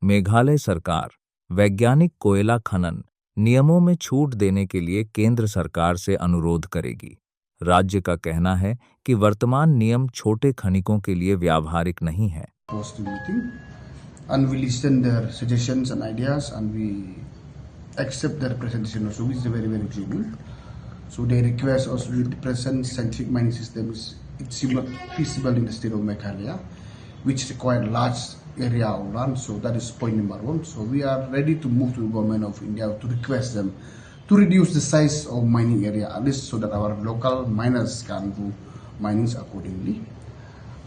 मेघालय सरकार वैज्ञानिक कोयला खनन नियमों में छूट देने के लिए केंद्र सरकार से अनुरोध करेगी। राज्य का कहना है कि वर्तमान नियम छोटे खनिकों के लिए व्यावहारिक नहीं है। And we listen their suggestions and ideas, and we accept their presentation also, which is very, very good. So they request us with the present scientific mining systems. It's feasible in the state of Meghalaya, which require large area of land. So that is point number one. So we are ready to move to the government of India to request them to reduce the size of mining area, at least so that our local miners can do minings accordingly.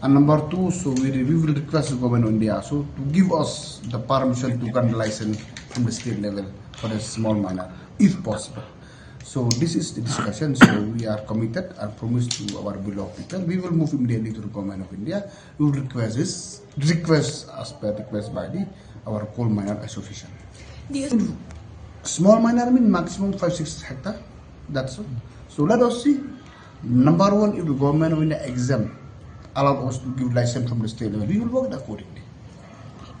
And number two, so we will request the government of India so to give us the permission to grant license from the state level for the small miner, if possible. So this is the discussion. So we are committed and promised to our beloved people. We will move immediately to the government of India. We will request as per request by our coal miner association. Small miner mean maximum 5-6 hectare. That's all. So let us see. Number one, if the government of India exempt allow us to give license from the state level, we will work accordingly.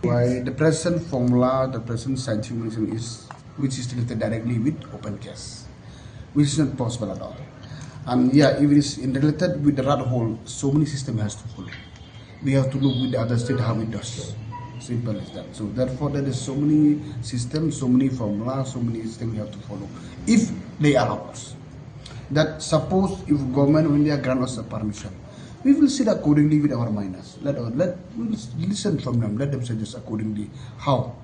Why the present formula, the present scientific reason is which is related directly with open case, which is not possible at all. And yeah, if it is related with the rat hole, so many system has to follow. We have to look with the other state how it does. Simple as that. So therefore, there is so many systems, so many formulas, so many systems we have to follow. If they allow us, that suppose if government of India grant us a permission, we will sit accordingly with our miners. We'll listen from them. Let them suggest accordingly how.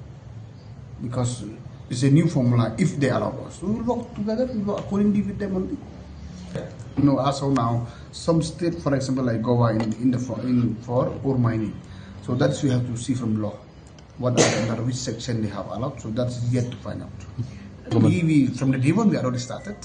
Because it's a new formula. If they allow us, we will work together. We will work accordingly with them only. You know, as of now, some state, for example, like Goa, for ore mining. So that's we have to see from law what under which section they have allowed. So that's yet to find out. We from the day one we already started.